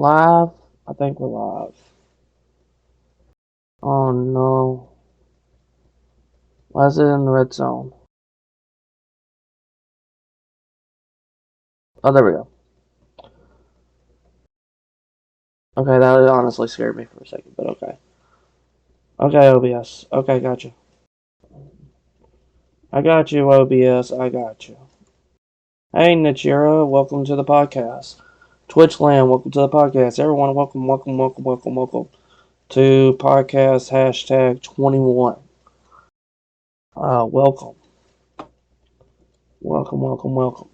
Live? I think we're live. Oh no. Why is it in the red zone? Oh, there we go. Okay, that honestly scared me for a second, but okay. Okay, OBS. Okay, gotcha. I got you, OBS. I got you. Hey, Nichira, welcome to the podcast. Twitchland, welcome to the podcast. Everyone, welcome to podcast hashtag 21. Welcome. Welcome.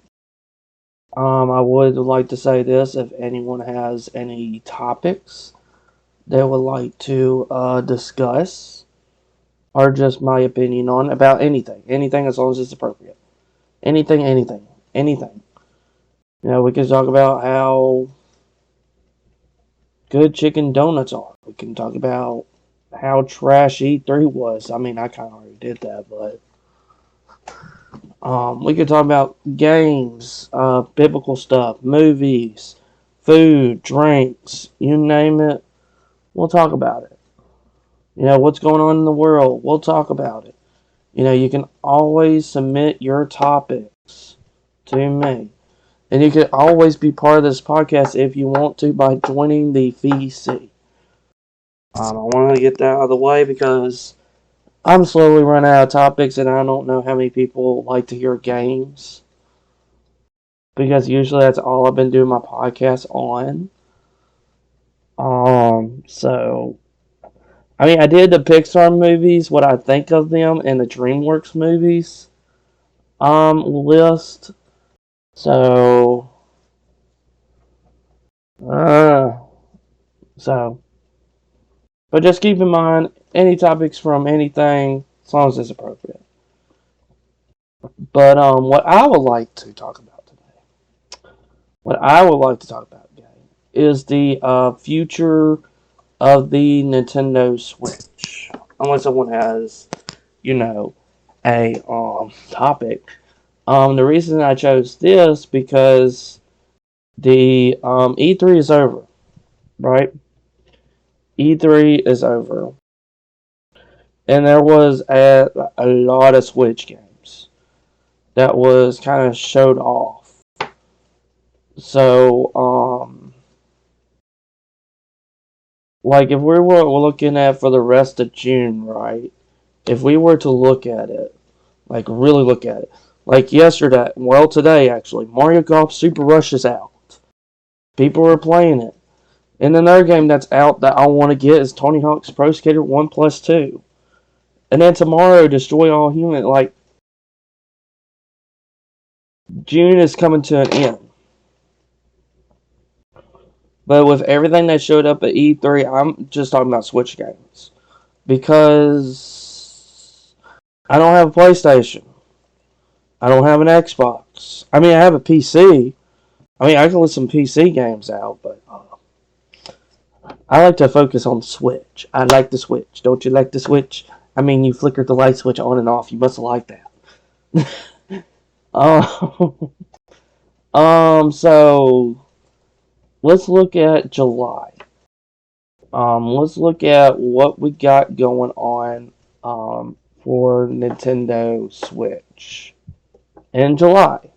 I would like to say this: if anyone has any topics they would like to discuss, or just my opinion on about anything as long as it's appropriate. Anything. We can talk about how good chicken donuts are. We can talk about how trash E3 was. I mean, I kind of already did that, but we could talk about games, biblical stuff, movies, food, drinks, you name it. We'll talk about it. What's going on in the world. We'll talk about it. You can always submit your topics to me. And you can always be part of this podcast if you want to by joining the VC. I want to get that out of the way because I'm slowly running out of topics and I don't know how many people like to hear games. Because usually that's all I've been doing my podcast on. So I mean, I did the Pixar movies, what I think of them, and the DreamWorks movies list. So, uh, so, but just keep in mind any topics from anything, as long as it's appropriate. But what I would like to talk about today, what I would like to talk about, gang, is the future of the Nintendo Switch. Unless someone has, a topic. The reason I chose this because the E3 is over, right? E3 is over, and there was a lot of Switch games that was kind of showed off. So, like if we were looking at for the rest of June, right? If we were to look at it, like really look at it, like yesterday, well today actually, Mario Golf Super Rush is out. People are playing it. And another game that's out that I want to get is Tony Hawk's Pro Skater 1 plus 2. And then tomorrow, Destroy All Human. Like, June is coming to an end. But with everything that showed up at E3, I'm just talking about Switch games. Because I don't have a PlayStation. I don't have an Xbox. I mean, I have a PC. I mean, I can let some PC games out, but I like to focus on the Switch. I like the Switch. Don't you like the Switch? I mean, you flickered the light switch on and off. You must have liked that. um, so let's look at July. Let's look at what we got going on for Nintendo Switch in July.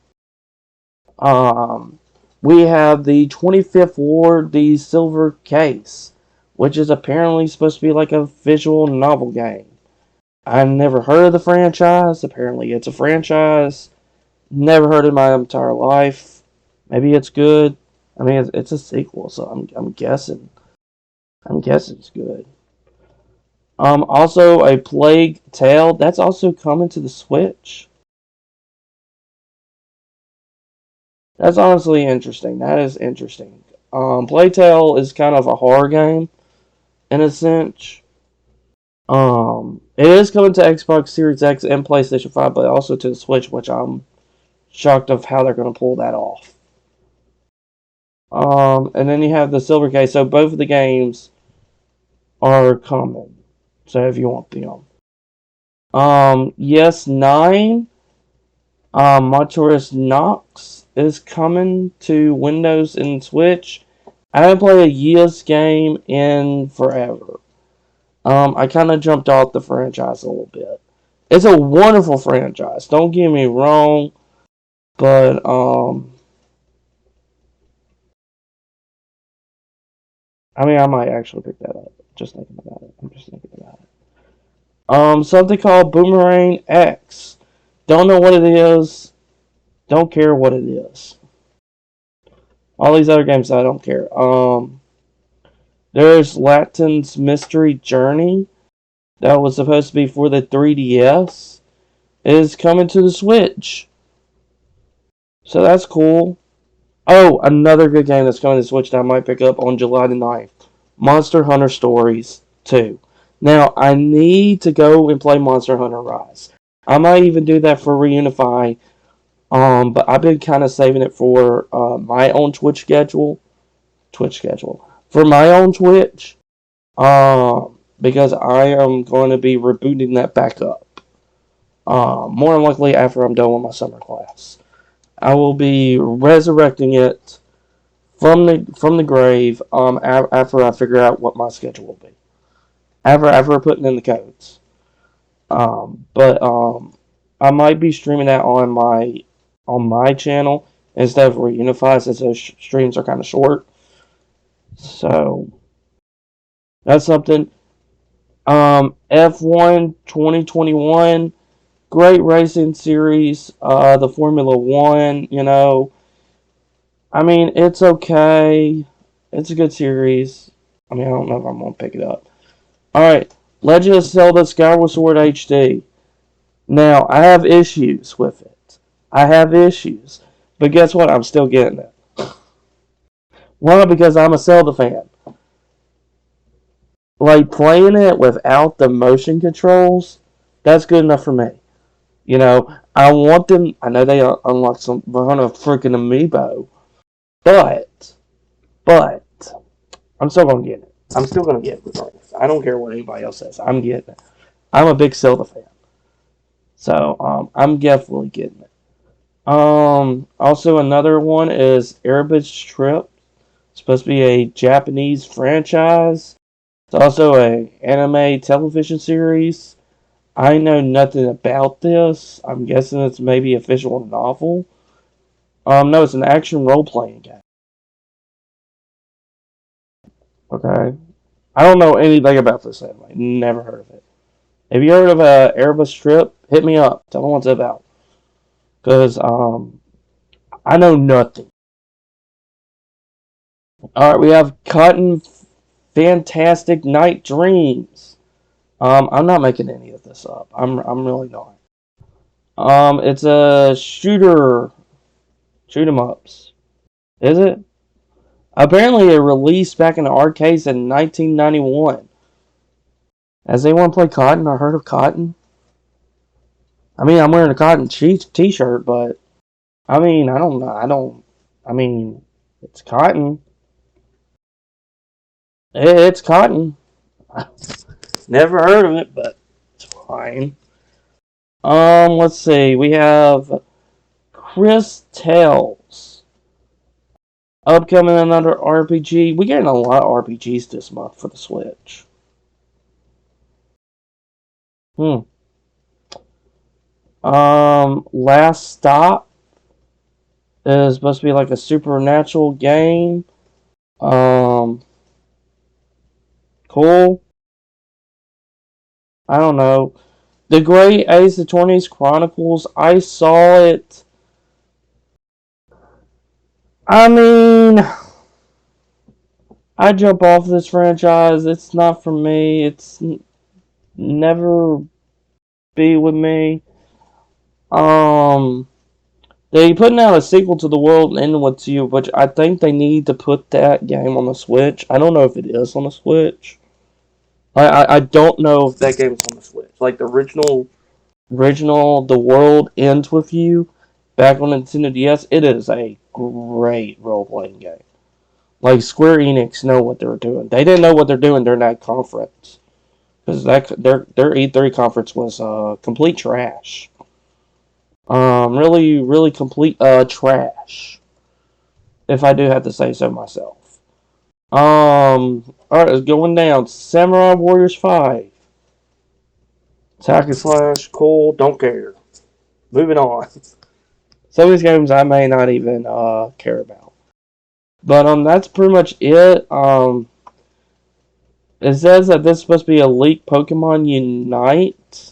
Um, we have the 25th War, the Silver Case, which is apparently supposed to be like a visual novel game. I never heard of the franchise. Apparently, it's a franchise. Never heard it in my entire life. Maybe it's good. I mean, it's a sequel, so I'm guessing. I'm guessing it's good. Also a Plague Tale that's also coming to the Switch. That's honestly interesting. That is interesting. Plague Tale is kind of a horror game in a sense. It is coming to Xbox Series X and PlayStation 5, but also to the Switch, which I'm shocked of how they're going to pull that off. And then you have the Silver Case. So both of the games are coming. So if you want them. Yes, 9. Monterus Nox is coming to Windows and Switch. I haven't played a Yes game in forever. I kind of jumped off the franchise a little bit. It's a wonderful franchise. Don't get me wrong, but I mean, I might actually pick that up. Just thinking about it. I'm just thinking about it. Something called Boomerang X. Don't know what it is. Don't care what it is. All these other games, I don't care. There's Latin's Mystery Journey that was supposed to be for the 3DS. Is coming to the Switch. So that's cool. Oh, another good game that's coming to Switch that I might pick up on July the 9th. Monster Hunter Stories 2. Now, I need to go and play Monster Hunter Rise. I might even do that for Reunify. But I've been kind of saving it for my own Twitch schedule. For my own Twitch. Because I am going to be rebooting that back up. More than likely after I'm done with my summer class. I will be resurrecting it from the grave after I figure out what my schedule will be. After putting in the codes. But I might be streaming that on my channel instead of Reunify, since those streams are kind of short. So that's something. F1 2021, great racing series. The Formula One, I mean, it's okay. It's a good series. I mean, I don't know if I'm gonna pick it up. All right, Legend of Zelda: Skyward Sword HD. Now, I have issues with it. I have issues. But guess what? I'm still getting it. Why? Because I'm a Zelda fan. Like, playing it without the motion controls, that's good enough for me. I want them. I know they unlock some kind of freaking amiibo. But, I'm still going to get it. I'm still going to get it regardless. I don't care what anybody else says. I'm getting it. I'm a big Zelda fan. So, I'm definitely getting it. Also another one is Erebus Trip. It's supposed to be a Japanese franchise. It's also a anime television series. I know nothing about this. I'm guessing it's maybe a visual novel. No, it's an action role-playing game. Okay. I don't know anything about this anime. Never heard of it. Have you heard of Erebus Trip? Hit me up. Tell me what it's about. Because, I know nothing. Alright, we have Cotton Fantastic Night Dreams. I'm not making any of this up. I'm really not. It's a shooter. Shoot 'em ups. Is it? Apparently, it released back in the arcades in 1991. Has anyone played Cotton or heard of Cotton? I mean, I'm wearing a Cotton t-shirt, but I mean, I don't know. I mean, it's Cotton. It's Cotton. Never heard of it, but it's fine. Let's see. We have Chris Tales. Upcoming another RPG. We're getting a lot of RPGs this month for the Switch. Last Stop is supposed to be like a supernatural game. Cool. I don't know. The Great Ace Attorney's Chronicles. I saw it. I mean, I jump off this franchise. It's not for me. It's never be with me. They putting out a sequel to The World End With You, but I think they need to put that game on the Switch. I don't know if it is on the Switch. I don't know if that game is on the Switch. Like the original The World Ends With You back on Nintendo DS, it is a great role-playing game. Like, Square Enix know what they're doing. They didn't know what they're doing during that conference. Because their E3 conference was complete trash. Really complete trash. If I do have to say so myself. Alright, it's going down. Samurai Warriors 5. Hack and slash, cool, don't care. Moving on. Some of these games I may not even care about. But that's pretty much it. It says that this is supposed to be a leaked Pokemon Unite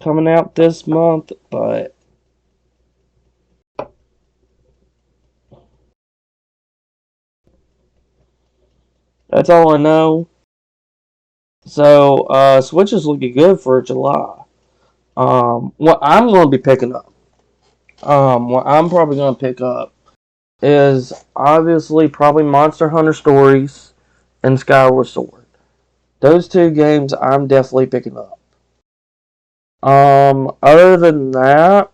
coming out this month, but that's all I know. So, Switch is looking good for July. What I'm going to be picking up, what I'm probably going to pick up is obviously probably Monster Hunter Stories and Skyward Sword. Those two games I'm definitely picking up. Other than that,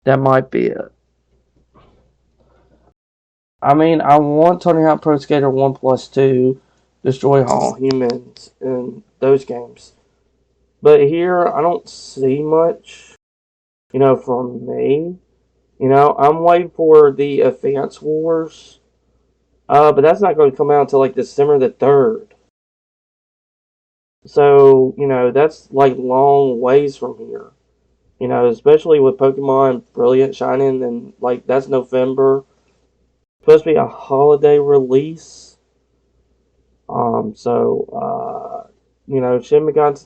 that might be it. I mean, I want Tony Hawk Pro Skater 1 plus 2, Destroy All Humans in those games. But here, I don't see much, from me. I'm waiting for the Advance Wars. But that's not going to come out until like December the 3rd. So, that's like long ways from here. Especially with Pokemon Brilliant Shining, and like that's November. Supposed to be a holiday release. Shin Megami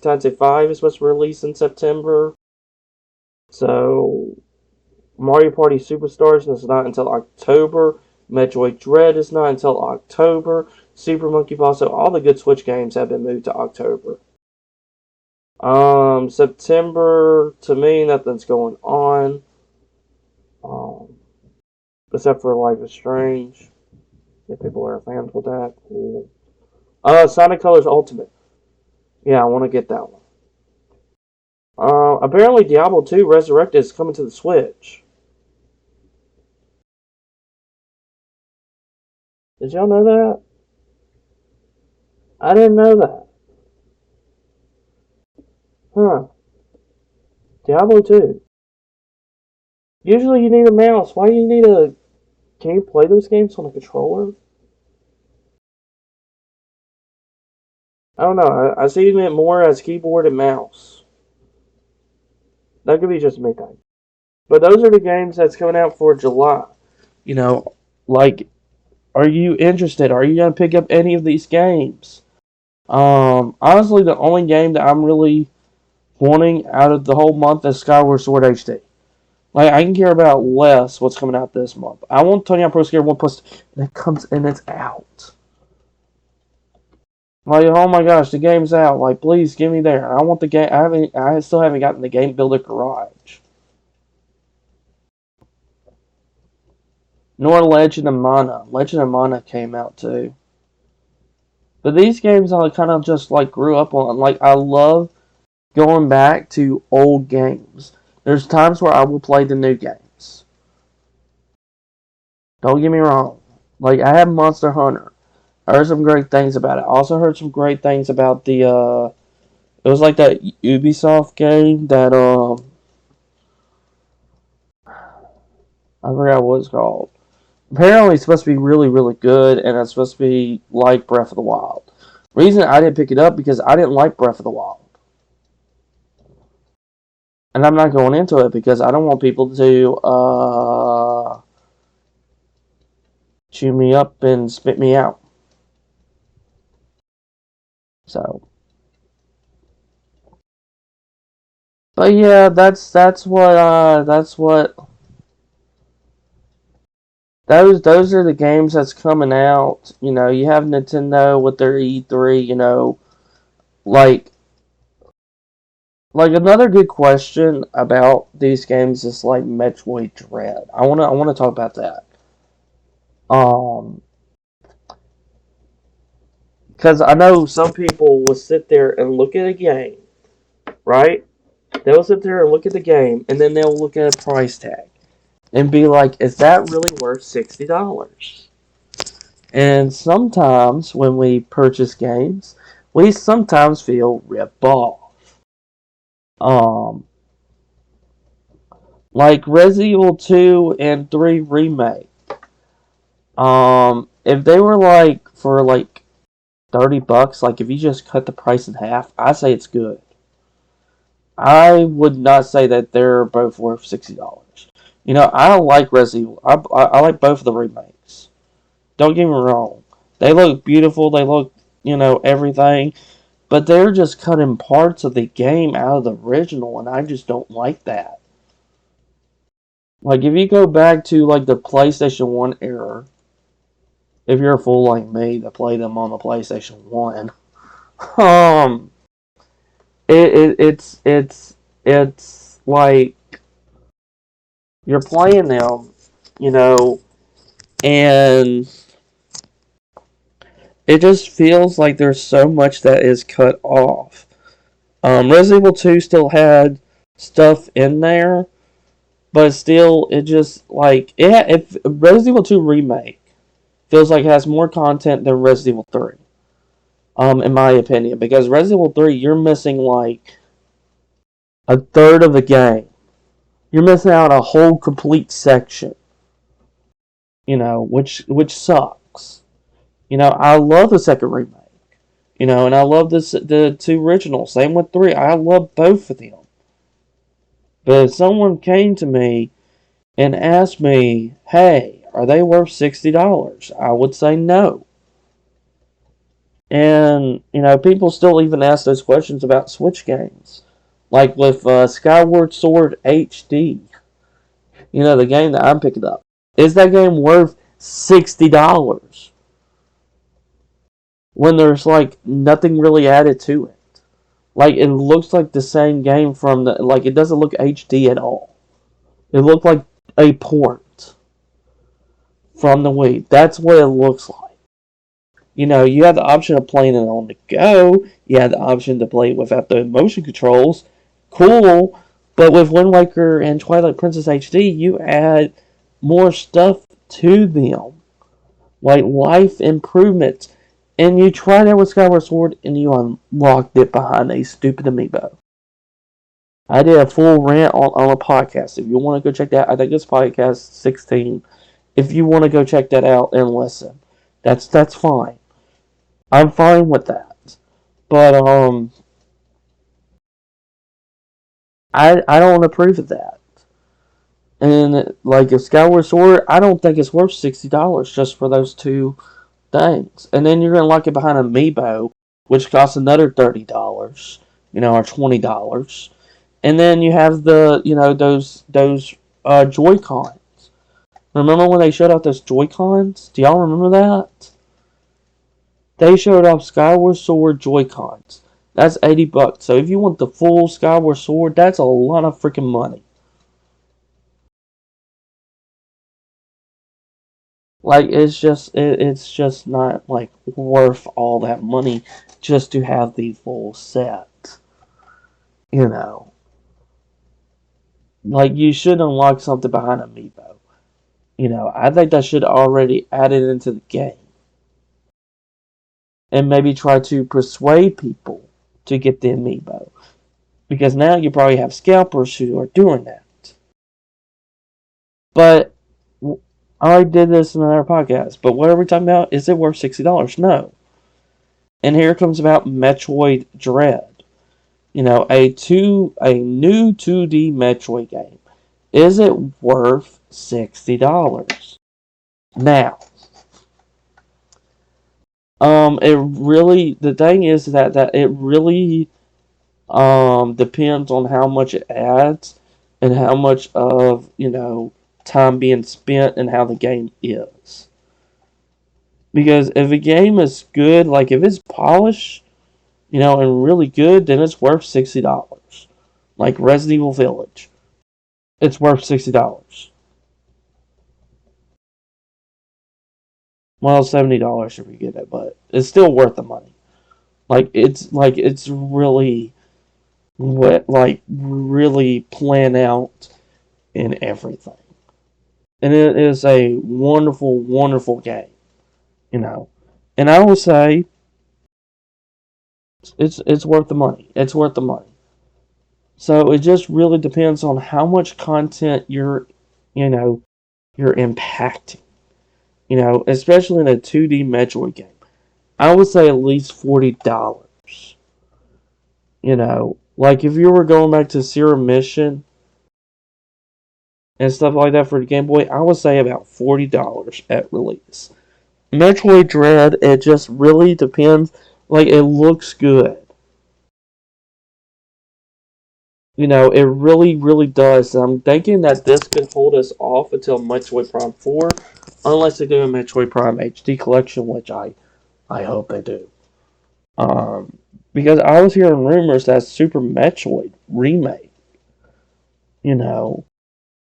Tensei 5 is supposed to release in September. So, Mario Party Superstars is not until October. Metroid Dread is not until October. Super Monkey Ball. So, all the good Switch games have been moved to October. September, to me, nothing's going on. Except for Life is Strange. If people are fans with that, cool. Sonic Colors Ultimate. Yeah, I want to get that one. Apparently Diablo 2 Resurrected is coming to the Switch. Did y'all know that? I didn't know that. Huh. Diablo 2. Usually you need a mouse. Why do you need a... Can you play those games on a controller? I don't know. I see it more as keyboard and mouse. That could be just me thing. But those are the games that's coming out for July. Like, are you interested? Are you going to pick up any of these games? Honestly, the only game that I'm really wanting out of the whole month is Skyward Sword HD. Like, I can care about less what's coming out this month. I want Tony Hawk Pro Skater 1 plus, and it comes and it's out. Like, oh my gosh, the game's out. Like, please give me there. I want the game. I still haven't gotten the Game Builder Garage. Nor Legend of Mana. Legend of Mana came out too. But these games I kind of just like grew up on. Like, I love going back to old games. There's times where I will play the new games. Don't get me wrong. Like, I have Monster Hunter. I heard some great things about it. I also heard some great things about the, it was like that Ubisoft game that, I forgot what it's called. Apparently it's supposed to be really, really good, and it's supposed to be like Breath of the Wild. Reason I didn't pick it up because I didn't like Breath of the Wild. And I'm not going into it because I don't want people to chew me up and spit me out. So, but yeah, that's what those are the games that's coming out. You have Nintendo with their E3. Like another good question about these games is like Metroid Dread. I wanna talk about that. Um, because I know some people will sit there and look at a game, right? They'll sit there and look at the game, and then they'll look at a price tag and be like, "Is that really worth $60?" And sometimes when we purchase games, we sometimes feel ripped off. Um, like Resident Evil 2 and 3 remake. If they were like for like $30, like if you just cut the price in half, I say it's good. I would not say that they're both worth $60. I like Resident Evil. I like both of the remakes. Don't get me wrong. They look beautiful. They look, everything. But they're just cutting parts of the game out of the original, and I just don't like that. Like, if you go back to, like, the PlayStation 1 era, if you're a fool like me to play them on the PlayStation 1, um, it's like you're playing them, you know, and it just feels like there's so much that is cut off. Resident Evil 2 still had stuff in there, but still, it just like if Resident Evil 2 remake feels like it has more content than Resident Evil 3. In my opinion, because Resident Evil 3, you're missing like a third of the game. You're missing out a whole complete section. Which sucks. I love the second remake. And I love the two originals. Same with 3. I love both of them. But if someone came to me and asked me, hey, are they worth $60? I would say no. And, people still even ask those questions about Switch games. Like with Skyward Sword HD. The game that I'm picking up. Is that game worth $60? When there's, like, nothing really added to it. Like, it looks like the same game from the... Like, it doesn't look HD at all. It looked like a port from the Wii. That's what it looks like. You have the option of playing it on the go. You have the option to play it without the motion controls. Cool. But with Wind Waker and Twilight Princess HD, you add more stuff to them. Like life improvements. And you tried it with Skyward Sword and you unlocked it behind a stupid amiibo. I did a full rant on a podcast. If you want to go check that, I think it's podcast 16. If you want to go check that out and listen, that's fine. I'm fine with that. But I don't approve of that. And like if Skyward Sword, I don't think it's worth $60 just for those two things. And then you're gonna lock it behind Amiibo, which costs another $30, or $20. And then you have the those Joy-Cons. Remember when they showed off those Joy-Cons? Do y'all remember that? They showed off Skyward Sword Joy-Cons. That's $80. So if you want the full Skyward Sword, that's a lot of freaking money. Like it's just not like worth all that money just to have the full set. Like you should unlock something behind Amiibo. I think that should already add it into the game. And maybe try to persuade people to get the Amiibo. Because now you probably have scalpers who are doing that. But I already did this in another podcast. But what are we talking about? Is it worth $60? No. And here comes about Metroid Dread. A new 2D Metroid game. Is it worth $60? Now, the thing is that it really depends on how much it adds and how much of, time being spent and how the game is. Because if a game is good, like if it's polished, and really good, then it's worth $60. Like Resident Evil Village. It's worth $60. Well, $70 if you get it, but it's still worth the money. It's really really planned out in everything. And it is a wonderful, wonderful game. And I will say it's worth the money. It's worth the money. So it just really depends on how much content you're impacting. especially in a 2D Metroid game. I would say at least $40. Like if you were going back to Zero Mission and stuff like that for the Game Boy, I would say about $40 at release. Metroid Dread, it just really depends. Like, it looks good. It really, really does. I'm thinking that this could hold us off until Metroid Prime 4, unless they do a Metroid Prime HD collection, which I hope they do. Um, because I was hearing rumors that Super Metroid remake, you know.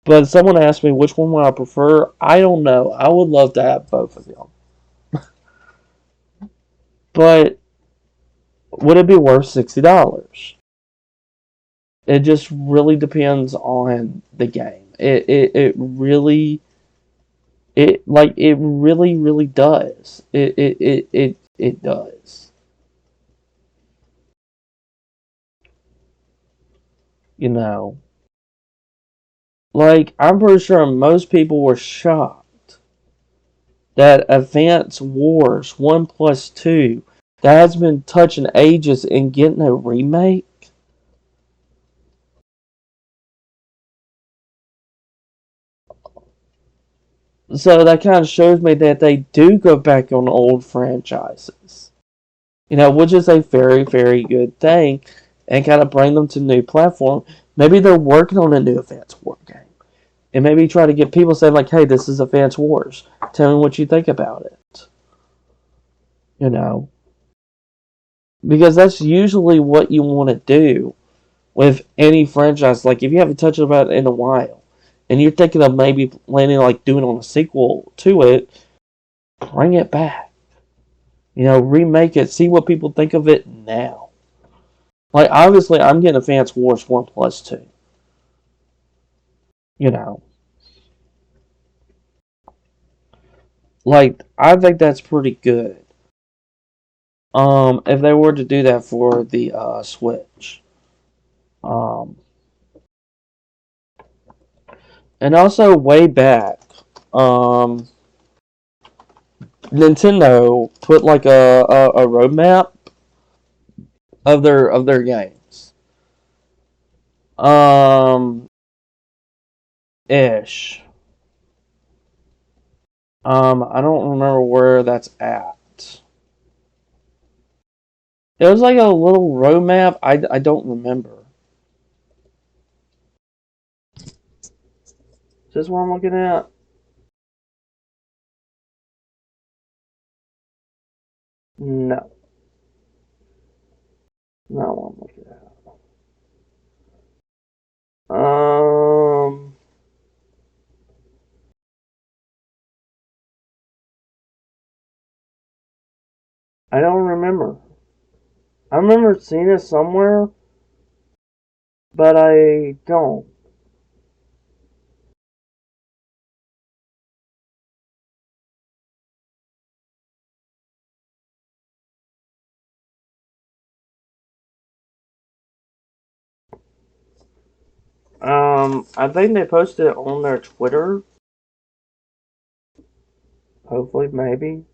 But someone asked me which one would I prefer. I don't know. I would love to have both of them. But would it be worth $60? It just really depends on the game. It really it really really does. It does. You know, like I'm pretty sure most people were shocked that Advance Wars 1+2 that has been touching ages and getting a remake. So that kind of shows me that they do go back on old franchises. Which is a very, very good thing, and kind of bring them to new platform. Maybe they're working on a new Advance War game, and maybe try to get people saying like, "Hey, this is Advance Wars. Tell me what you think about it." You know, because that's usually what you want to do with any franchise. Like, if you haven't touched about it in a while, and you're thinking of maybe planning like doing on a sequel to it, bring it back. Remake it. See what people think of it now. Like, obviously, I'm getting Advance Wars 1+2. You know, like, I think that's pretty good. If they were to do that for the Switch. Um, and also way back, um, Nintendo put like a roadmap of their games. Um, ish. I don't remember where that's at. It was like a little roadmap. I don't remember. Is this what I'm looking at? No, not what I'm looking at. Um, I don't remember. I remember seeing it somewhere, but I don't. I think they posted it on their Twitter. Hopefully, maybe.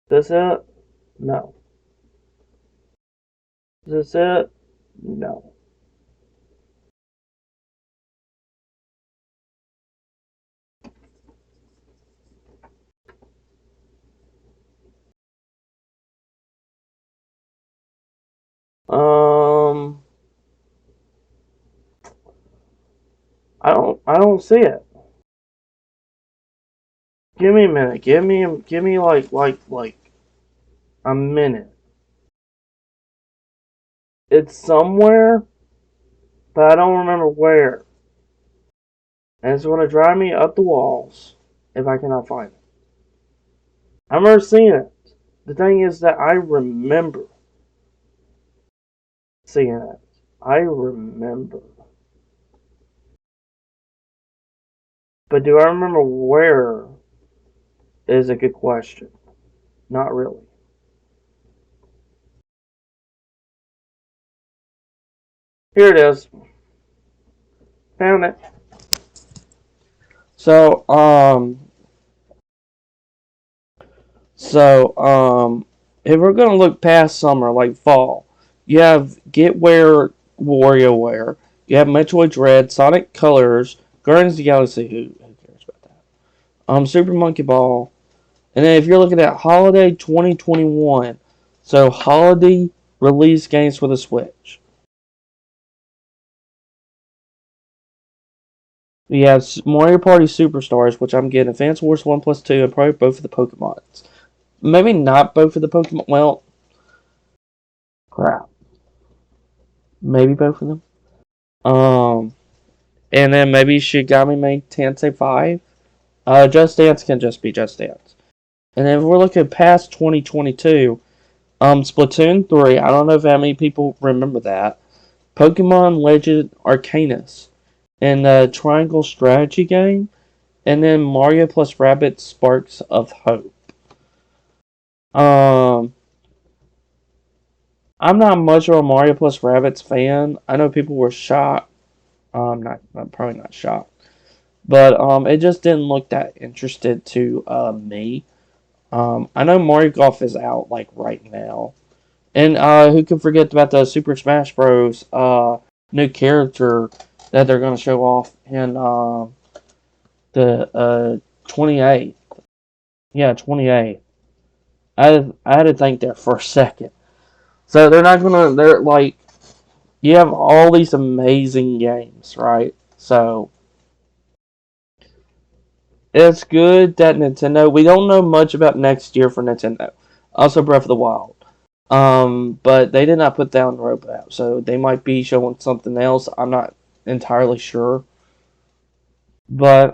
This it? No. This it? No. Um, I don't see it. Give me a minute. Give me like a minute. It's somewhere, but I don't remember where. And it's gonna drive me up the walls if I cannot find it. I remember seeing it. The thing is that I remember seeing it. I remember. But do I remember where is a good question. Not really. Here it is. Found it. So, So, if we're gonna look past summer, like fall, you have Getware, WarioWare, you have Metroid Dread, Sonic Colors, Guardians of the Galaxy. Who cares about that? Super Monkey Ball, and then if you're looking at Holiday 2021, so holiday release games for the Switch. You have Mario Party Superstars, which I'm getting Advance Wars 1 plus 2, and probably both of the Pokemons. Maybe not both of the Pokemon. Well, crap. Maybe both of them. Um, and then maybe Shigami make Tensei 5. Just Dance can just be Just Dance. And then if we're looking past 2022, Splatoon 3, I don't know if how many people remember that. Pokemon Legend Arcanus, and the Triangle Strategy game, and then Mario plus Rabbids Sparks of Hope. Um, I'm not much of a Mario plus Rabbids fan. I know people were shocked. I'm probably not shocked. But it just didn't look that interested to me. I know Mario Golf is out like right now, and who can forget about the Super Smash Bros. New character that they're gonna show off in the 28th. Yeah, 28th. I had to think there for a second. So they're not gonna. They're like you have all these amazing games, right? So it's good that Nintendo. We don't know much about next year for Nintendo. Also, Breath of the Wild. But they did not put that on the roadmap, so they might be showing something else. I'm not entirely sure. But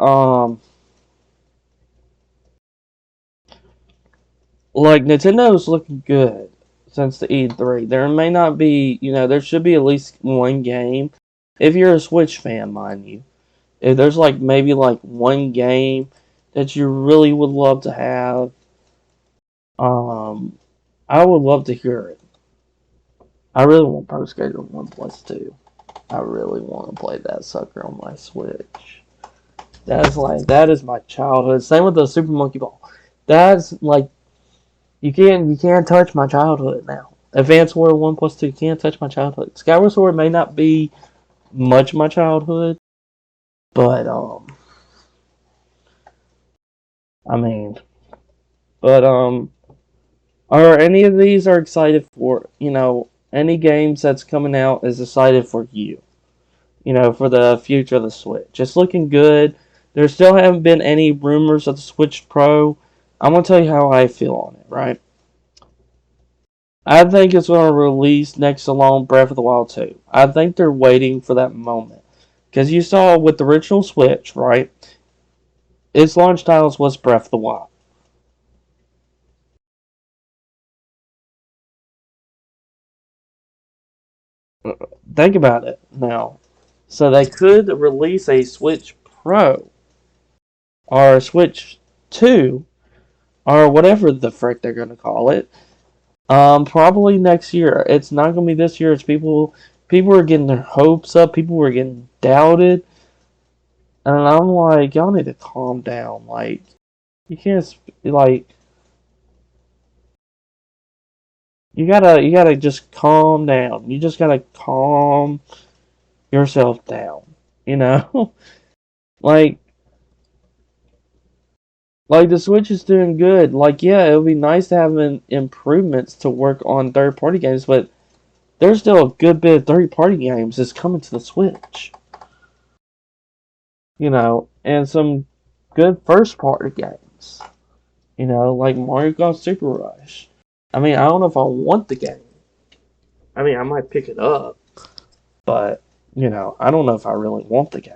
like Nintendo's looking good since the E3. There may not be, there should be at least one game. If you're a Switch fan, mind you, if there's like maybe like one game that you really would love to have, um, I would love to hear it. I really want Pro Skater 1 plus 2. I really want to play that sucker on my Switch. That is my childhood. Same with the Super Monkey Ball. That's like you can't touch my childhood now. Advance War 1 plus 2 can't touch my childhood. Skyward Sword may not be much of my childhood, but I mean, but are any of these are excited for any games that's coming out is excited for you? For the future of the Switch. It's looking good. There still haven't been any rumors of the Switch Pro. I'm going to tell you how I feel on it, right? I think it's going to release next along Breath of the Wild 2. I think they're waiting for that moment. Because you saw with the original Switch, right? Its launch titles was Breath of the Wild. Think about it now. So they could release a Switch Pro or a Switch 2 or whatever the frick they're going to call it. Probably next year. It's not gonna be this year. It's people are getting their hopes up. People were getting doubted, and I'm like, y'all need to calm down. Like, you can't like you gotta just calm down. You just gotta calm yourself down. You know, like like the Switch is doing good. Like, yeah, it would be nice to have improvements to work on third party games, but there's still a good bit of third party games that's coming to the Switch. And some good first party games. Like Mario Kart Super Rush. I mean, I don't know if I want the game. I mean, I might pick it up, but I don't know if I really want the game.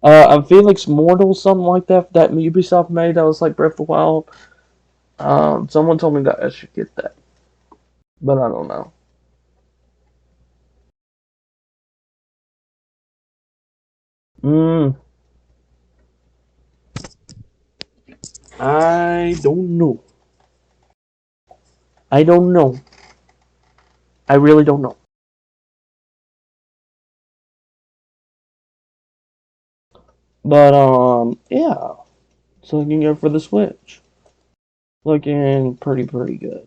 I'm Felix Mortal, something like that. That Ubisoft made that was like Breath of the Wild. Someone told me that I should get that, but I don't know. Mm, I don't know. I don't know. I really don't know. But yeah. So you can go for the Switch. Looking pretty good.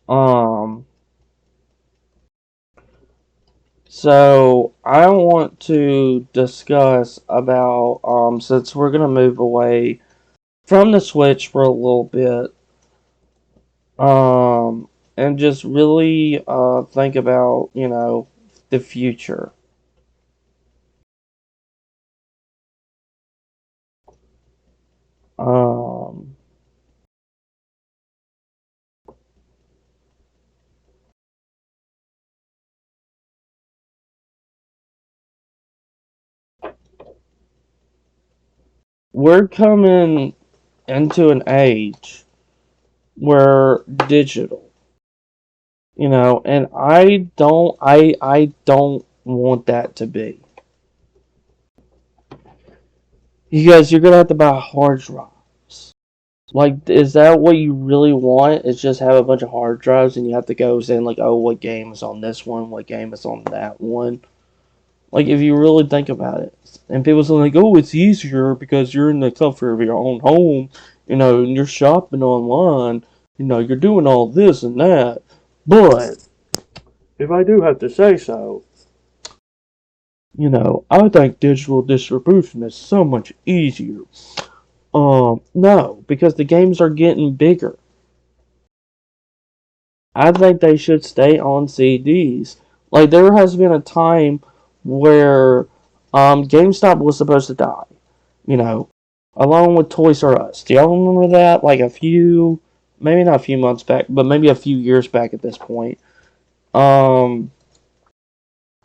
Um so I want to discuss about since we're gonna move away from the Switch for a little bit, and just really think about, the future. Um we're coming into an age where digital, and I don't want that to be. You guys, you're gonna have to buy hard drives. Like, is that what you really want? Is just have a bunch of hard drives and you have to go saying like, oh, what game is on this one? What game is on that one? Like, if you really think about it, and people say like, oh, it's easier because you're in the comfort of your own home, and you're shopping online, you're doing all this and that. But if I do have to say so, I think digital distribution is so much easier. No, because the games are getting bigger. I think they should stay on CDs. Like there has been a time where GameStop was supposed to die, you know, along with Toys R Us. Do y'all remember that? Like maybe not a few months back, but maybe a few years back at this point. Um,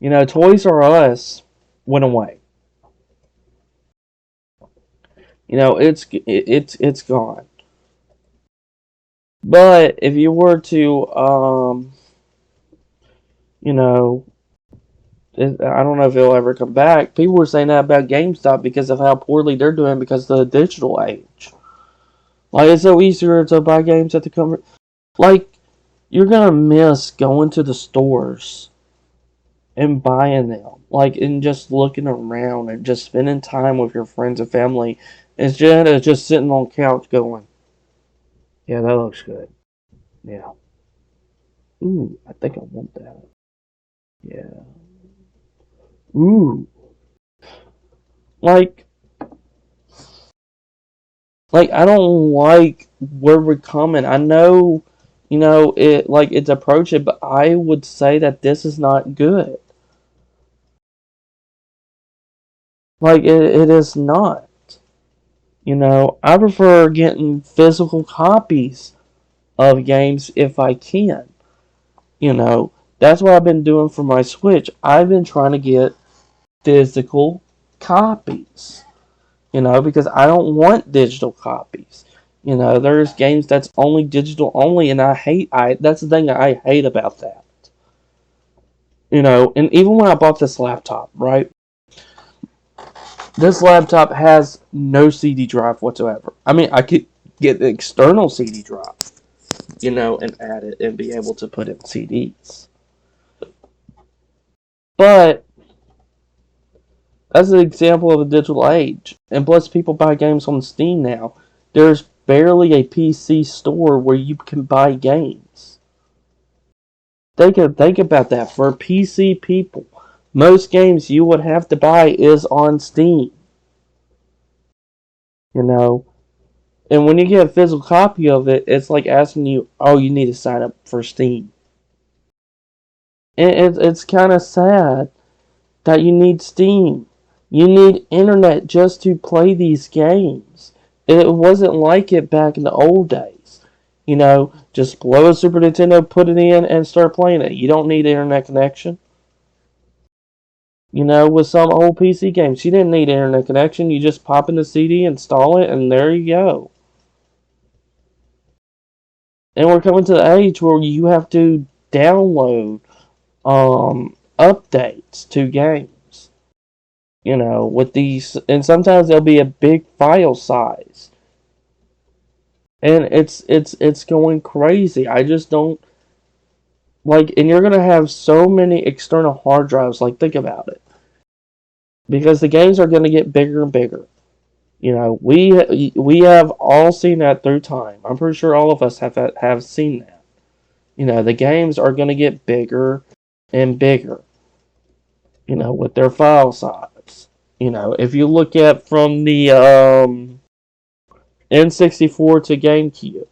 Toys R Us went away. It's gone. But if you were to you know, I don't know if it'll ever come back. People were saying that about GameStop because of how poorly they're doing because of the digital age. Like it's so easier to buy games at the cover. Like you're gonna miss going to the stores and buying them. Like and just looking around and just spending time with your friends and family instead of just sitting on the couch going, yeah, that looks good. Yeah. Ooh, I think I want that. Yeah. Ooh. Like I don't like where we're coming. I know, it like it's approaching, but I would say that this is not good. Like it is not. I prefer getting physical copies of games if I can. That's what I've been doing for my Switch. I've been trying to get physical copies. Because I don't want digital copies. There's games that's only digital only, and that's the thing that I hate about that. And even when I bought this laptop, right? This laptop has no CD drive whatsoever. I mean, I could get the external CD drive, and add it and be able to put in CDs. But that's an example of a digital age. And plus, people buy games on Steam now. There's barely a PC store where you can buy games. Think about that. For PC people, most games you would have to buy is on Steam. You know, and when you get a physical copy of it, it's like asking you, "Oh, you need to sign up for Steam." And it's kind of sad that you need Steam. You need internet just to play these games. It wasn't like it back in the old days. Just blow a Super Nintendo, put it in, and start playing it. You don't need internet connection. With some old PC games, you didn't need internet connection. You just pop in the CD, install it, and there you go. And we're coming to the age where you have to download updates to games. With these, and sometimes there'll be a big file size. and it's going crazy. I just don't like, and you're gonna have so many external hard drives. Like, think about it, because the games are gonna get bigger and bigger. We have all seen that through time. I'm pretty sure all of us have seen that. The games are gonna get bigger and bigger. With their file size. If you look at from the N64 to GameCube,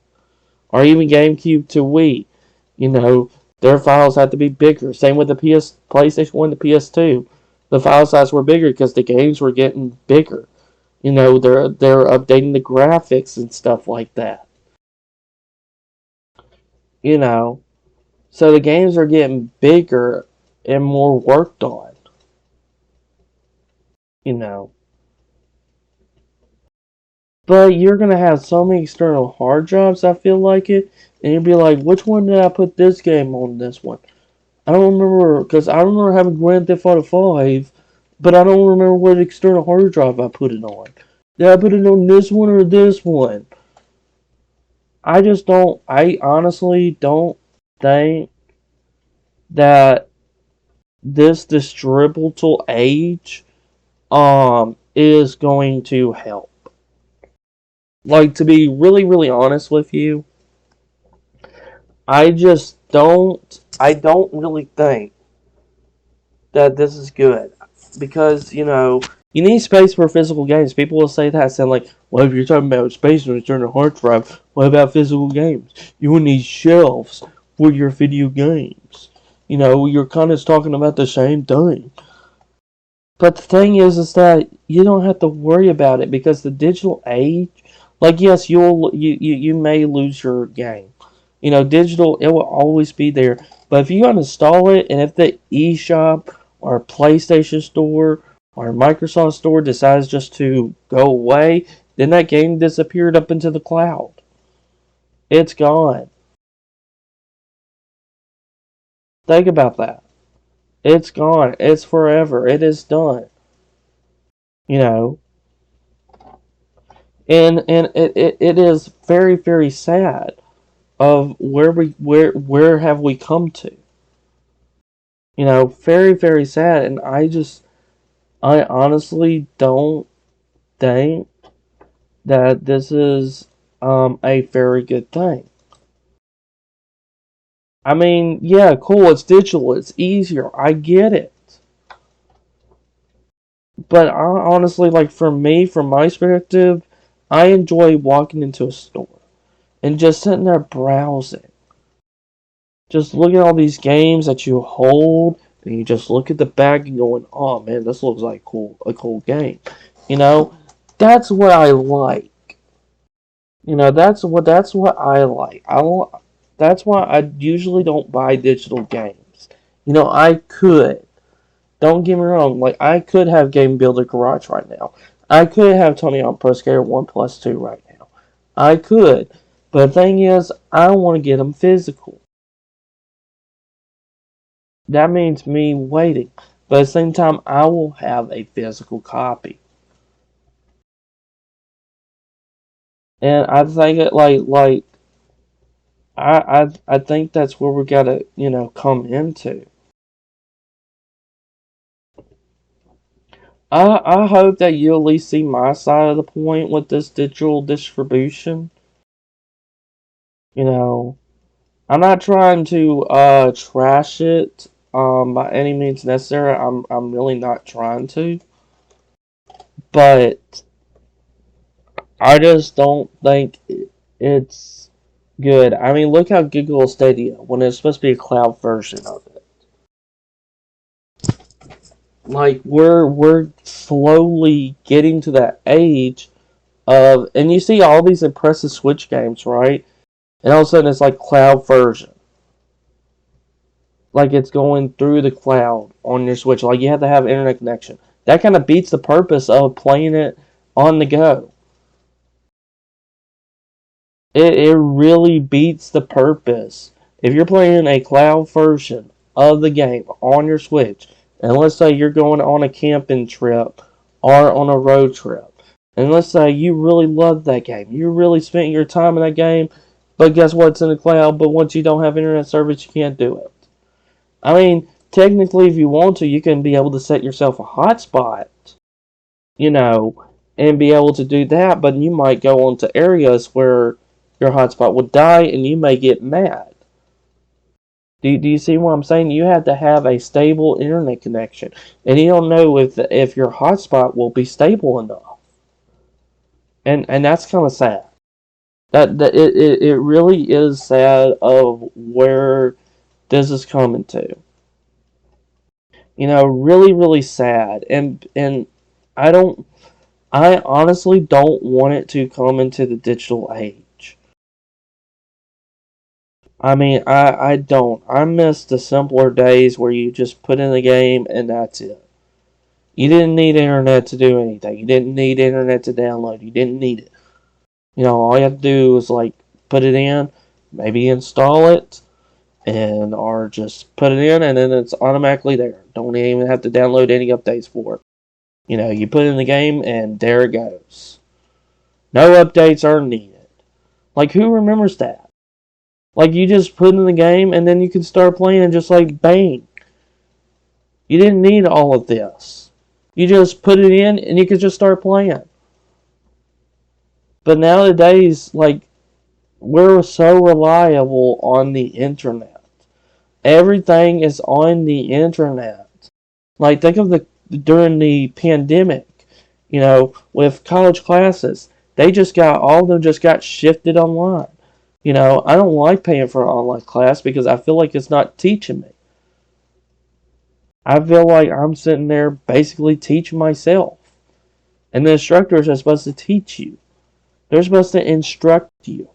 or even GameCube to Wii, you know, their files had to be bigger. Same with the PlayStation 1 to PS2. The file size were bigger because the games were getting bigger. They're updating the graphics and stuff like that. You know, so the games are getting bigger and more worked on. You know, but you're gonna have so many external hard drives. I feel like it, and you'll be like, which one did I put this game on? This one. I don't remember because I remember having Grand Theft Auto 5, but I don't remember what external hard drive I put it on. Did I put it on this one or this one? I just don't. I honestly don't think that this distributable age is going to help. Like, to be really, really honest with you, I don't really think that this is good. Because, you need space for physical games. People will say that, saying like, well, if you're talking about space when it's on a hard drive, what about physical games? You will need shelves for your video games. You're kind of talking about the same thing. But the thing is that you don't have to worry about it because the digital age, like, yes, you may lose your game. Digital, it will always be there. But if you uninstall it, and if the eShop or PlayStation Store or Microsoft Store decides just to go away, then that game disappeared up into the cloud. It's gone. Think about that. It's gone. It's forever. It is done. You know, and it is very, very sad of where have we come to. Very, very sad, and I honestly don't think that this is a very good thing. I mean, yeah, cool, it's digital, it's easier, I get it. But I honestly, like, for me, from my perspective, I enjoy walking into a store and just sitting there browsing. Just looking at all these games that you hold, and you just look at the back and going, oh man, this looks like a cool game. You know, that's what I like. That's what I like. That's why I usually don't buy digital games. I could. Don't get me wrong. Like, I could have Game Builder Garage right now. I could have Tony Hawk Pro Skater 1 plus 2 right now. I could. But the thing is, I want to get them physical. That means me waiting. But at the same time, I will have a physical copy. And I think it I think that's where we gotta, come into. I hope that you at least see my side of the point with this digital distribution. You know, I'm not trying to trash it by any means necessary. I'm really not trying to. But I just don't think it's good. I mean, look how Google Stadia, when it's supposed to be a cloud version of it. Like, we're slowly getting to that age of, and you see all these impressive Switch games, right? And all of a sudden it's like cloud version. Like, it's going through the cloud on your Switch. Like, you have to have internet connection. That kind of beats the purpose of playing it on the go. It really beats the purpose. If you're playing a cloud version of the game on your Switch, and let's say you're going on a camping trip or on a road trip, And let's say you really loved that game. You really spent your time in that game, but guess what? It's in the cloud, but once you don't have internet service, you can't do it. I mean, technically, if you want to, you can be able to set yourself a hotspot, you know, and be able to do that, but you might go onto areas where your hotspot would die and you may get mad. Do you see what I'm saying? You have to have a stable internet connection, and you don't know if your hotspot will be stable enough, and that's kind of sad. It really is sad of where this is coming to. Really really sad, and I don't I honestly don't want it to come into the digital age. I mean, I don't. I miss the simpler days where you just put in the game and that's it. You didn't need internet to do anything. You didn't need internet to download. You didn't need it. All you have to do is like put it in, maybe install it, and or just put it in and then it's automatically there. Don't even have to download any updates for it. You put in the game and there it goes. No updates are needed. Like who remembers that? Like you just put in the game and then you can start playing just like bang. You didn't need all of this. You just put it in and you could just start playing. But nowadays, like we're so reliable on the internet. Everything is on the internet. Like think of the during the pandemic, with college classes, all of them just got shifted online. I don't like paying for an online class because I feel like it's not teaching me. I feel like I'm sitting there basically teaching myself. And the instructors are supposed to teach you. They're supposed to instruct you.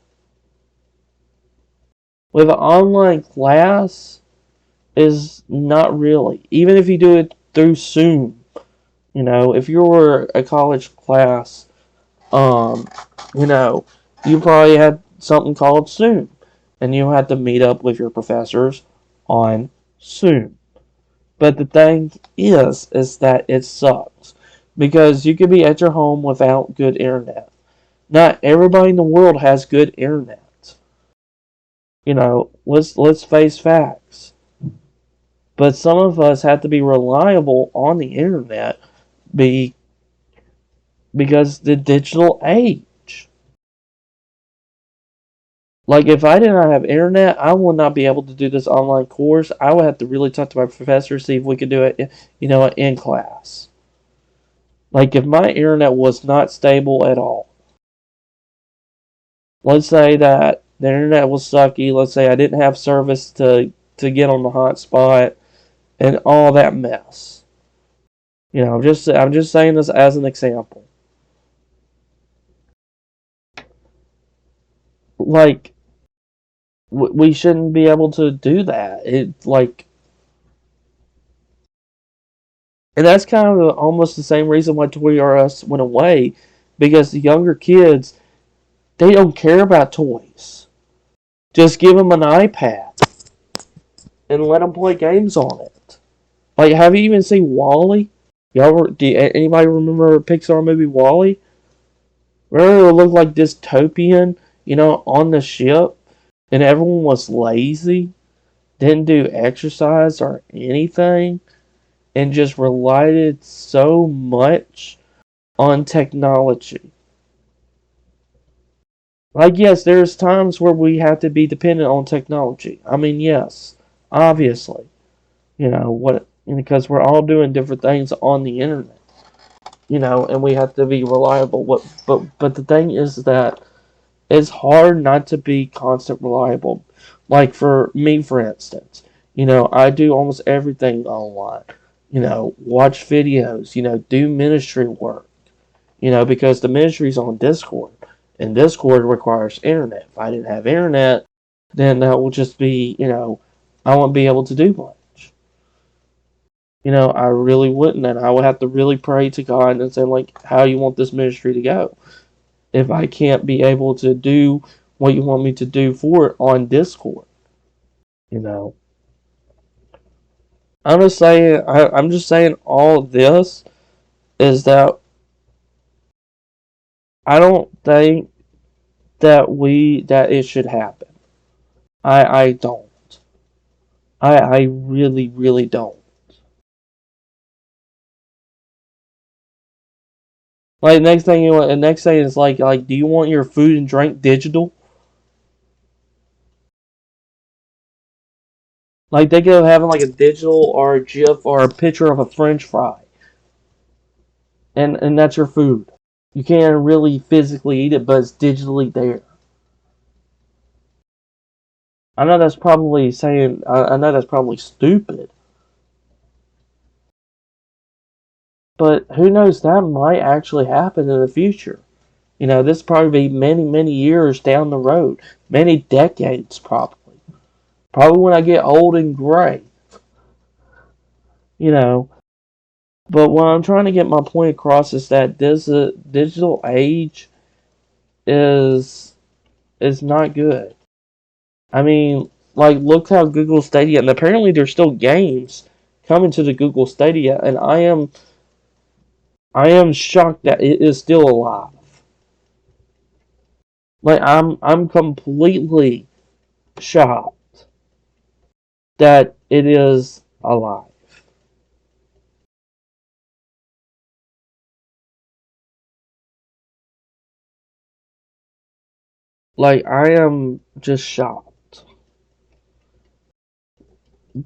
With an online class is not really. Even if you do it through Zoom, if you were a college class, um, you probably had something called Zoom. And you had to meet up with your professors on Zoom. But the thing is that it sucks. Because you could be at your home without good internet. Not everybody in the world has good internet. Let's face facts. But some of us have to be reliable on the internet be because the digital age. Like if I did not have internet, I would not be able to do this online course. I would have to really talk to my professor, see if we could do it, in class. Like if my internet was not stable at all. Let's say that the internet was sucky. Let's say I didn't have service to get on the hotspot and all that mess. I'm just saying this as an example. Like we shouldn't be able to do that. And that's kind of almost the same reason why Toys R Us went away, because the younger kids they don't care about toys. Just give them an iPad and let them play games on it. Like, have you even seen Wall-E? Anybody remember a Pixar movie Wall-E? Remember it looked like dystopian, on the ship, and everyone was lazy, didn't do exercise or anything, and just relied so much on technology. Like, yes, there's times where we have to be dependent on technology. I mean, yes, obviously, because we're all doing different things on the internet, and we have to be reliable. But the thing is that it's hard not to be constant reliable. Like for me, for instance, I do almost everything online. Watch videos, do ministry work, because the ministry's on Discord. And Discord requires internet. If I didn't have internet, then that will just be, I wouldn't be able to do much. I really wouldn't. And I would have to really pray to God and say, like, how you want this ministry to go. If I can't be able to do what you want me to do for it on Discord, you know. I'm just saying all of this is that I don't think that it should happen. I don't. I really, really don't. Like next thing you want, the next thing is do you want your food and drink digital? Like they could have like a digital or a GIF or a picture of a French fry, and that's your food. You can't really physically eat it, but it's digitally there. I know that's probably saying. I know that's probably stupid, but who knows? That might actually happen in the future. This probably be many, many years down the road, many decades probably. Probably when I get old and gray. You know, but what I'm trying to get my point across is that this digital age is is not good. I mean, like look how Google Stadia, and apparently there's still games coming to the Google Stadia, and I am shocked that it is still alive. Like I'm completely shocked that it is alive. Like I am just shocked.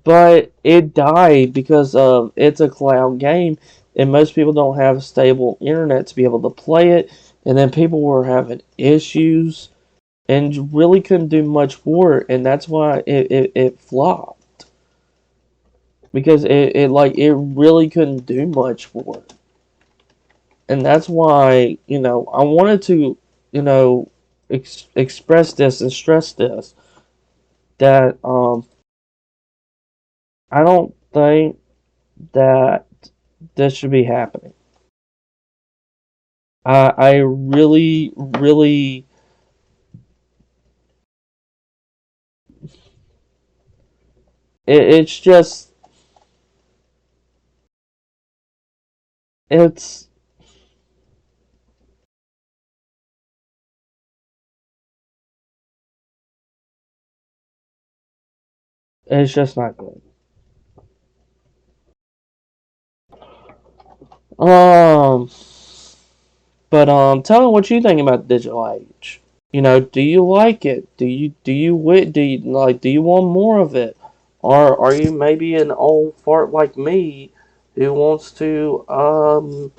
But it died because of it's a cloud game, and most people don't have stable internet to be able to play it. And then people were having issues and really couldn't do much for it, and that's why it flopped because it really couldn't do much for it, and that's why I wanted to you know express this and stress this that I don't think that this should be happening. I really, really, it's just, it's, it's just not good. Um, but tell me what you think about the digital age. Do you like it? Do you want more of it? Or are you maybe an old fart like me who wants to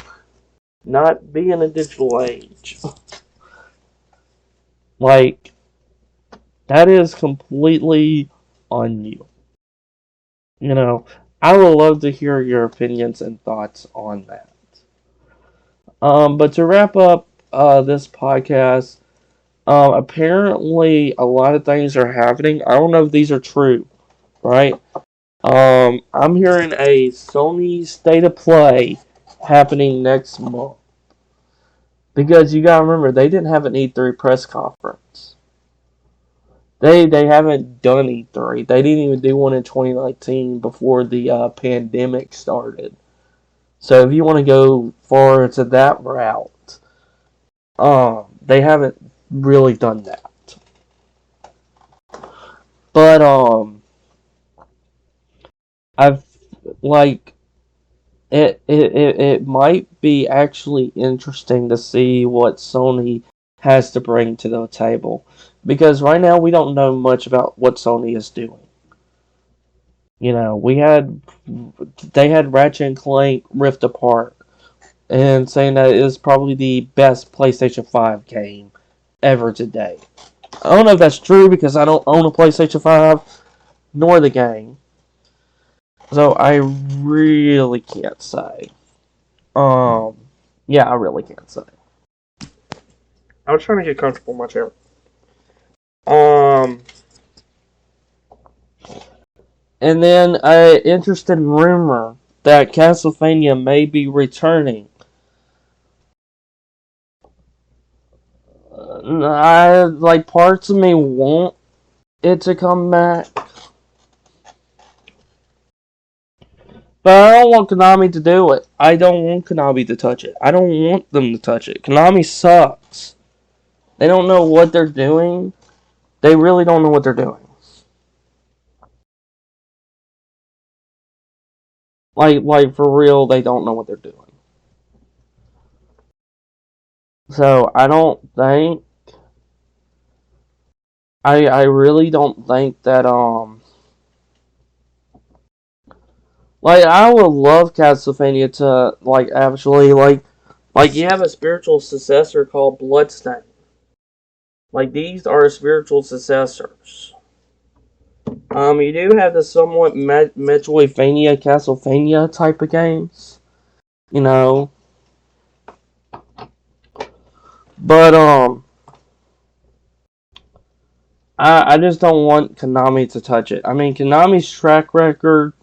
not be in a digital age? Like that is completely on you. You know, I would love to hear your opinions and thoughts on that. But to wrap up this podcast, apparently a lot of things are happening. I don't know if these are true, right? I'm hearing a Sony State of Play happening next month because you gotta remember they didn't have an E3 press conference. They haven't done E3. They didn't even do one in 2019 before the pandemic started. So if you want to go forward to that route, they haven't really done that. But I've like it might be actually interesting to see what Sony has to bring to the table because right now we don't know much about what Sony is doing. We had they had Ratchet and Clank Rift Apart and saying that it is probably the best PlayStation 5 game ever to date. I don't know if that's true because I don't own a PlayStation 5 nor the game. So I really can't say. Um yeah, I really can't say. I was trying to get comfortable in my chair. Um and then an interesting rumor that Castlevania may be returning. I like parts of me want it to come back, But I don't want Konami to do it. I don't want Konami to touch it. I don't want them to touch it. Konami sucks. They don't know what they're doing. They really don't know what they're doing. Like for real, they don't know what they're doing. So I don't think I really don't think that like I would love Castlevania to like actually like you have a spiritual successor called Bloodstain. Like these are spiritual successors. You do have the somewhat Metroidvania, Castlevania type of games, you know, but I just don't want Konami to touch it. I mean, Konami's track record,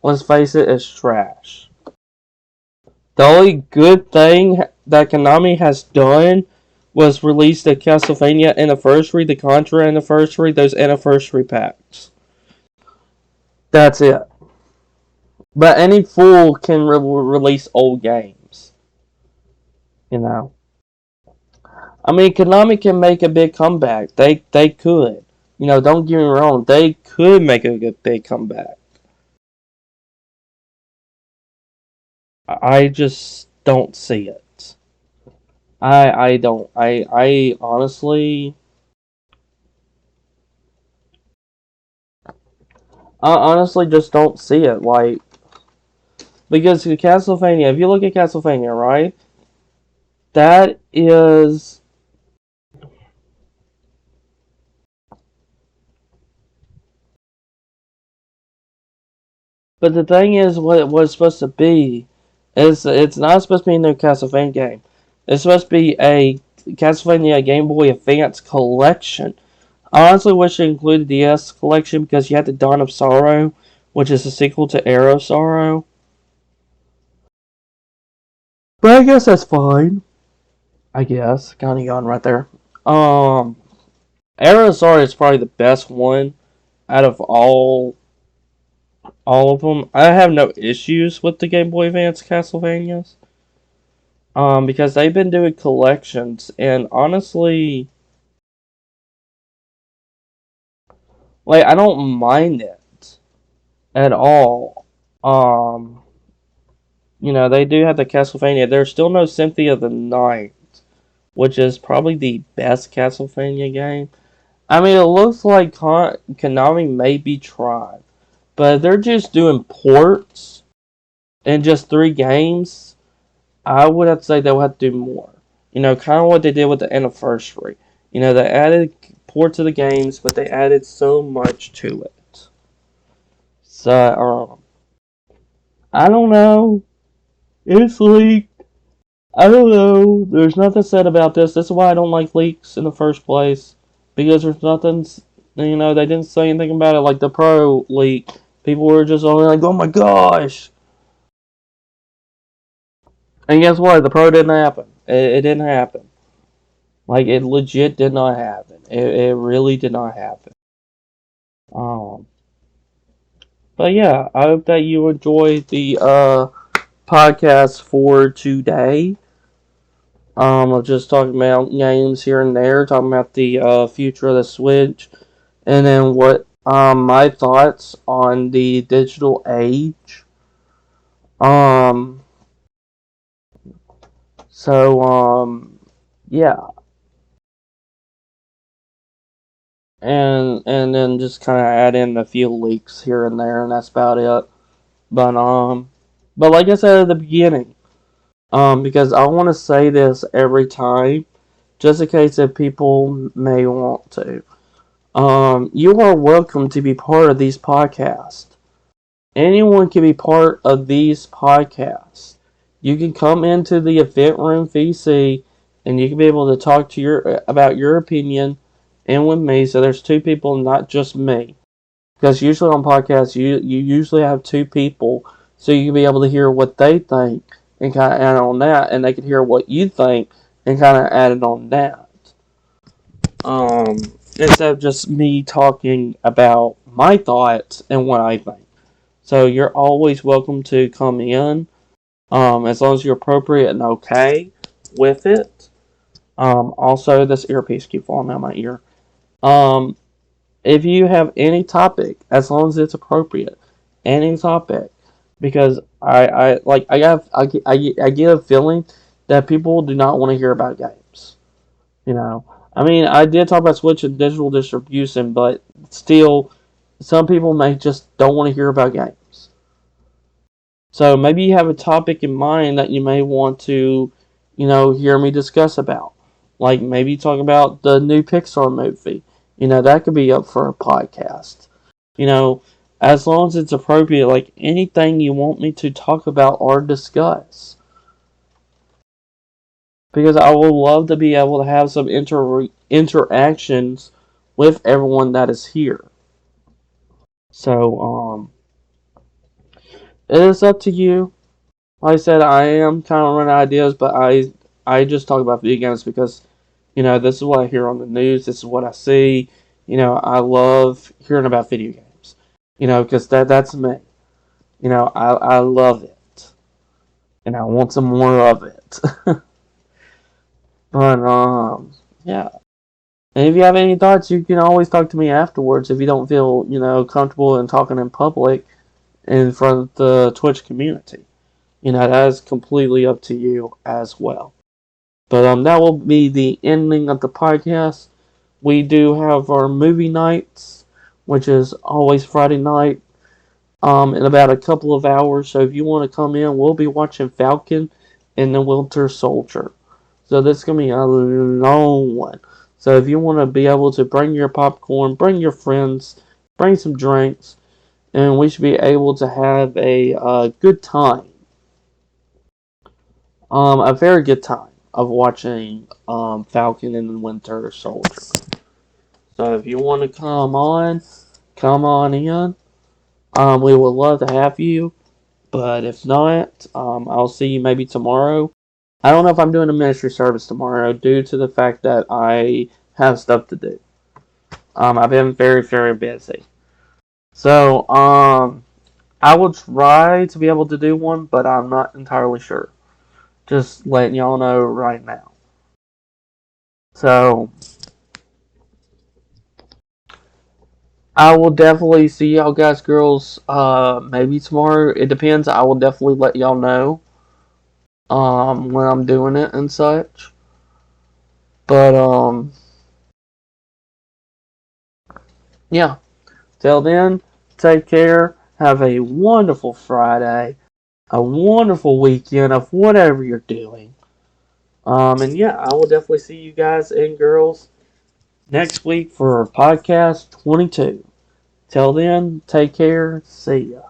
let's face it, is trash. The only good thing that Konami has done was release the Castlevania Anniversary, the Contra Anniversary, those Anniversary packs. That's it. But any fool can release old games, you know. I mean, Konami can make a big comeback. They could. You know, don't get me wrong. They could make a good big comeback. I just don't see it. I don't. I honestly just don't see it. Like because Castlevania, if you look at Castlevania, right, that is. But the thing is, what it was supposed to be is it's not supposed to be a new Castlevania game. It's supposed to be a Castlevania Game Boy Advance collection. I honestly wish it included the S collection because you had the Dawn of Sorrow, which is a sequel to Arrow of Sorrow. But I guess that's fine. I guess. Kind of yawn right there. Um, Arrow of Sorrow is probably the best one out of all of them. I have no issues with the Game Boy Advance Castlevanias. Because they've been doing collections, and honestly, like I don't mind it at all. Um, you know, they do have the Castlevania. There's still no Symphony of the Night, which is probably the best Castlevania game. I mean, it looks like Konami may be trying, but if they're just doing ports in just 3 games, I would have to say they would have to do more. You know, kind of what they did with the Anniversary. You know, they added ports of the games, but they added so much to it. So, I don't know. It's leaked. I don't know. There's nothing said about this. This is why I don't like leaks in the first place. Because there's nothing, you know, they didn't say anything about it. Like the Pro leak. People were just all like, oh my gosh. And guess what? The Pro didn't happen. It didn't happen. Like, it legit did not happen. It really did not happen. Um, but yeah, I hope that you enjoyed the podcast for today. I'm just talking about games here and there, talking about the future of the Switch, and then what my thoughts on the digital age. Um, so yeah, and then just kind of add in a few leaks here and there, and that's about it. But but like I said at the beginning, because I want to say this every time, just in case if people may want to. You are welcome to be part of these podcasts. Anyone can be part of these podcasts. You can come into the event room VC, and you can be able to talk to your about your opinion, and with me. So there's 2 people, not just me. Because usually on podcasts, you usually have 2 people, so you can be able to hear what they think and kind of add on that, and they can hear what you think and kind of add it on that. Um, Instead of just me talking about my thoughts and what I think. So you're always welcome to come in, as long as you're appropriate and okay with it. Also, this earpiece keep falling out of my ear. Um, if you have any topic, as long as it's appropriate, any topic, because I get a feeling that people do not want to hear about games. You know, I mean, I did talk about Switch and digital distribution, but still, some people may just don't want to hear about games. So maybe you have a topic in mind that you may want to, hear me discuss about. Like maybe talk about the new Pixar movie. That could be up for a podcast. You know, as long as it's appropriate, like anything you want me to talk about or discuss. Because I would love to be able to have some interactions with everyone that is here. So, it is up to you. Like I said, I am kind of running ideas, but I just talk about video games because, this is what I hear on the news. This is what I see. I love hearing about video games. Because that's me. I love it, and I want some more of it. But yeah. And if you have any thoughts, you can always talk to me afterwards if you don't feel, comfortable in talking in public in front of the Twitch community. That is completely up to you as well. But that will be the ending of the podcast. We do have our movie nights, which is always Friday night, in about a couple of hours. So if you want to come in, we'll be watching Falcon and the Winter Soldier. So this is going to be a long one. So if you want to be able to bring your popcorn, bring your friends, bring some drinks, and we should be able to have a good time. A very good time of watching Falcon and the Winter Soldier. So if you want to come on in. We would love to have you, but if not, I'll see you maybe tomorrow. I don't know if I'm doing a ministry service tomorrow due to the fact that I have stuff to do. I've been very, very busy. So, I will try to be able to do one, but I'm not entirely sure. Just letting y'all know right now. So, I will definitely see y'all guys, girls, maybe tomorrow. It depends. I will definitely let y'all know, when I'm doing it and such. But, yeah. Till then, take care. Have a wonderful Friday. A wonderful weekend of whatever you're doing. And yeah, I will definitely see you guys and girls next week for podcast 22. Till then, take care. See ya.